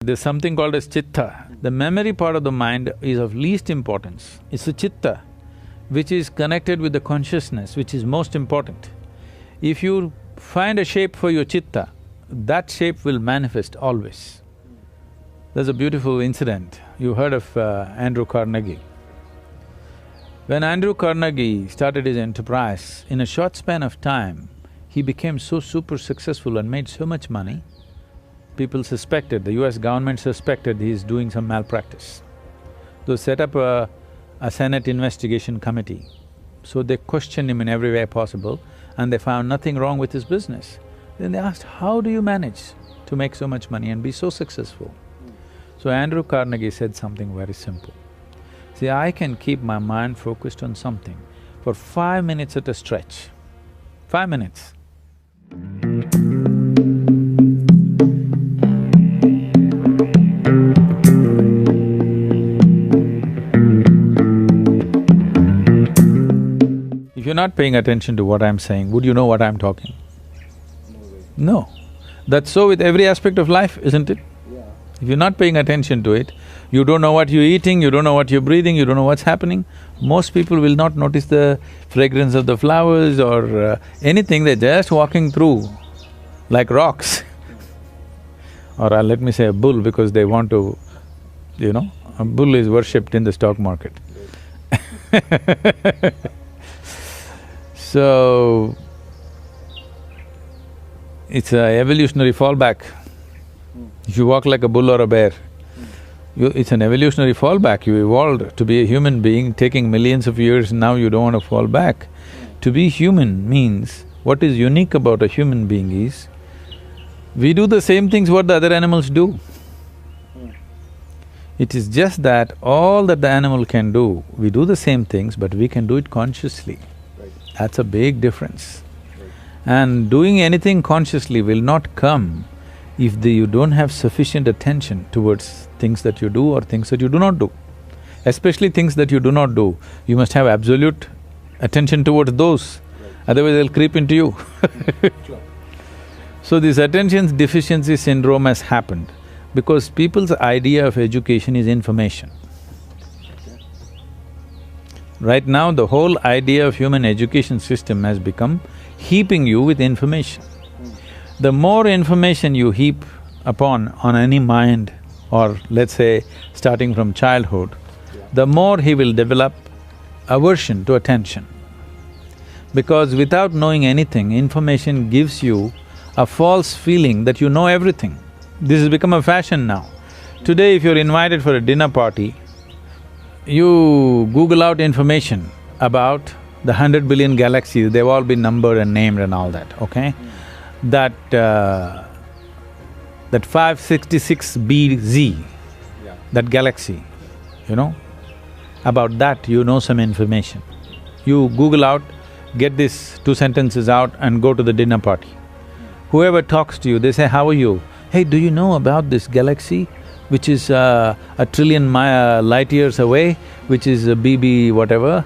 There's something called as chitta. The memory part of the mind is of least importance. It's the chitta which is connected with the consciousness, which is most important. If you find a shape for your chitta, that shape will manifest always. There's a beautiful incident. You heard of Andrew Carnegie. When Andrew Carnegie started his enterprise, in a short span of time, he became so super successful and made so much money. People suspected, the US government suspected he's doing some malpractice. They set up a Senate investigation committee. So they questioned him in every way possible and they found nothing wrong with his business. Then they asked, how do you manage to make so much money and be so successful? So Andrew Carnegie said something very simple. See, I can keep my mind focused on something for 5 minutes at a stretch. 5 minutes. If you're not paying attention to what I'm saying, would you know what I'm talking? No. That's so with every aspect of life, isn't it? Yeah. If you're not paying attention to it, you don't know what you're eating, you don't know what you're breathing, you don't know what's happening. Most people will not notice the fragrance of the flowers or anything, they're just walking through like rocks. Or let me say a bull because they want to, a bull is worshipped in the stock market. So, it's a evolutionary fallback. If you walk like a bull or a bear, it's an evolutionary fallback. You evolved to be a human being, taking millions of years, now you don't want to fall back. To be human means, what is unique about a human being is, we do the same things what the other animals do. It is just that all that the animal can do, we do the same things, but we can do it consciously. That's a big difference. And doing anything consciously will not come if you don't have sufficient attention towards things that you do or things that you do not do. Especially things that you do not do, you must have absolute attention towards those, otherwise they'll creep into you. So this attention deficiency syndrome has happened because people's idea of education is information. Right now, the whole idea of human education system has become heaping you with information. The more information you heap upon on any mind, or let's say starting from childhood, the more he will develop aversion to attention. Because without knowing anything, information gives you a false feeling that you know everything. This has become a fashion now. Today, if you're invited for a dinner party, you Google out information about the 100 billion galaxies, they've all been numbered and named and all that, okay? That 566 BZ, that galaxy, about that you know some information. You Google out, get these 2 sentences out and go to the dinner party. Whoever talks to you, they say, how are you? Hey, do you know about this galaxy which is a trillion light years away, which is a BB whatever,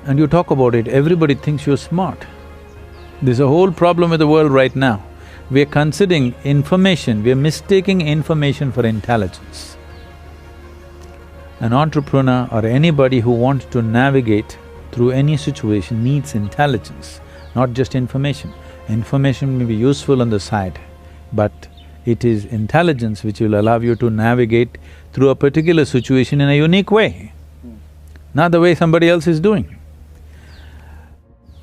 and you talk about it, everybody thinks you're smart. There's a whole problem with the world right now. We're considering information, we're mistaking information for intelligence. An entrepreneur or anybody who wants to navigate through any situation needs intelligence, not just information. Information may be useful on the side, but it is intelligence which will allow you to navigate through a particular situation in a unique way, not the way somebody else is doing.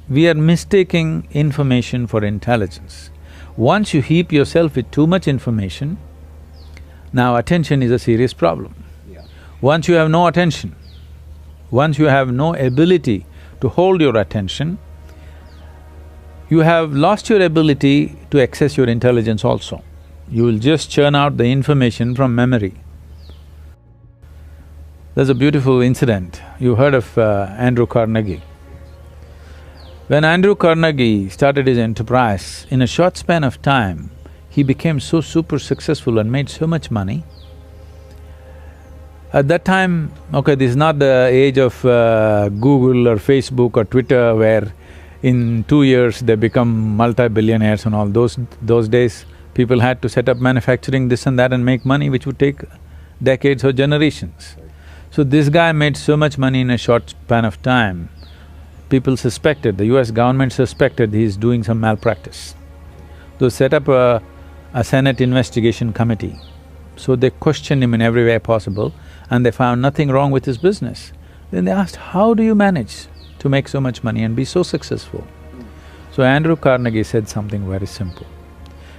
We are mistaking information for intelligence. Once you heap yourself with too much information, now attention is a serious problem. Once you have no attention, once you have no ability to hold your attention, you have lost your ability to access your intelligence also. You will just churn out the information from memory. There's a beautiful incident. You heard of Andrew Carnegie. When Andrew Carnegie started his enterprise, in a short span of time, he became so super successful and made so much money. At that time, okay, this is not the age of Google or Facebook or Twitter where in 2 years they become multi-billionaires and all. Those days, People had to set up manufacturing this and that and make money which would take decades or generations. So this guy made so much money in a short span of time, people suspected, the US government suspected he's doing some malpractice. They set up a Senate investigation committee. So they questioned him in every way possible and they found nothing wrong with his business. Then they asked, how do you manage to make so much money and be so successful? So Andrew Carnegie said something very simple.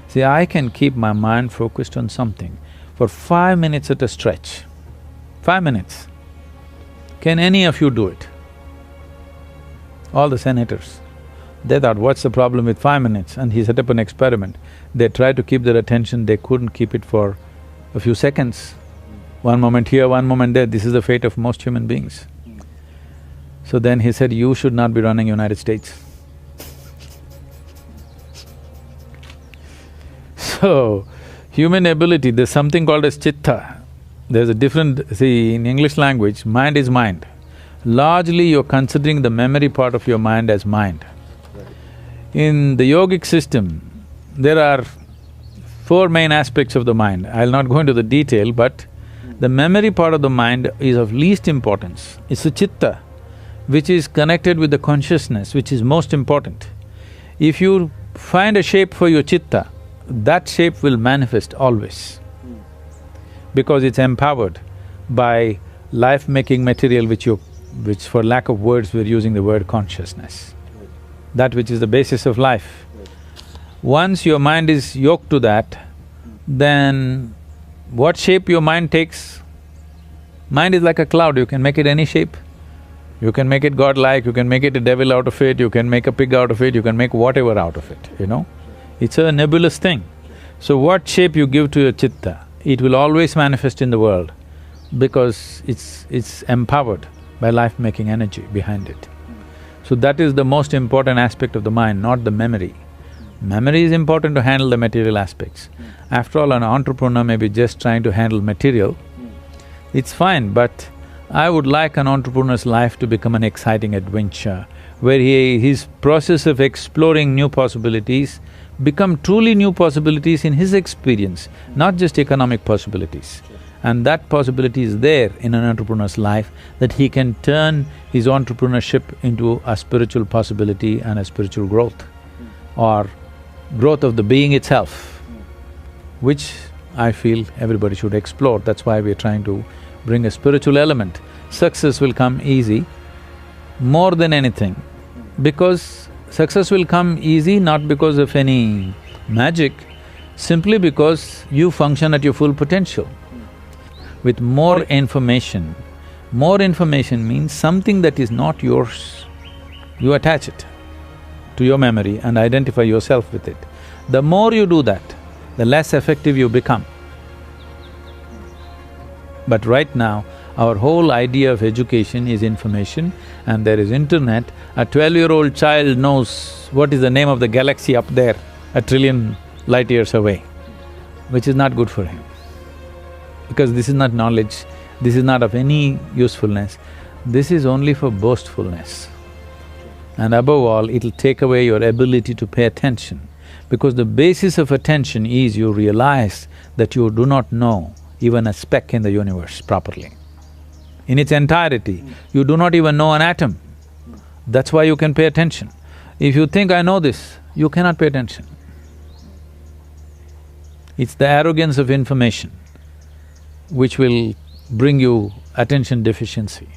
See, I can keep my mind focused on something for 5 minutes at a stretch. 5 minutes. Can any of you do it? All the senators. They thought, what's the problem with 5 minutes? And he set up an experiment. They tried to keep their attention, they couldn't keep it for a few seconds. One moment here, one moment there, this is the fate of most human beings. So then he said, you should not be running United States. So, human ability, there's something called as chitta. There's a different… see, in English language, mind is mind. Largely you're considering the memory part of your mind as mind. In the yogic system, there are 4 main aspects of the mind. I'll not go into the detail, but the memory part of the mind is of least importance. It's the chitta, which is connected with the consciousness, which is most important. If you find a shape for your chitta, that shape will manifest always, because it's empowered by life-making material which for lack of words we're using the word consciousness, that which is the basis of life. Once your mind is yoked to that, then what shape your mind takes, mind is like a cloud, you can make it any shape. You can make it godlike, you can make it a devil out of it, you can make a pig out of it, you can make whatever out of it, you know. It's a nebulous thing. So what shape you give to your chitta, it will always manifest in the world because it's empowered by life-making energy behind it. So that is the most important aspect of the mind, not the memory. Memory is important to handle the material aspects. After all, an entrepreneur may be just trying to handle material, it's fine, but I would like an entrepreneur's life to become an exciting adventure, where his process of exploring new possibilities become truly new possibilities in his experience, not just economic possibilities. And that possibility is there in an entrepreneur's life, that he can turn his entrepreneurship into a spiritual possibility and a spiritual growth, or growth of the being itself, which I feel everybody should explore. That's why we're trying to bring a spiritual element. Success will come easy more than anything, because success will come easy not because of any magic, simply because you function at your full potential. With more information means something that is not yours, you attach it to your memory and identify yourself with it. The more you do that, the less effective you become. But right now, our whole idea of education is information, and there is internet. A 12-year-old child knows what is the name of the galaxy up there, a trillion light years away, which is not good for him. Because this is not knowledge, this is not of any usefulness, this is only for boastfulness. And above all, it'll take away your ability to pay attention, because the basis of attention is you realize that you do not know even a speck in the universe properly. In its entirety, you do not even know an atom. That's why you can pay attention. If you think, I know this, you cannot pay attention. It's the arrogance of information which will bring you attention deficiency.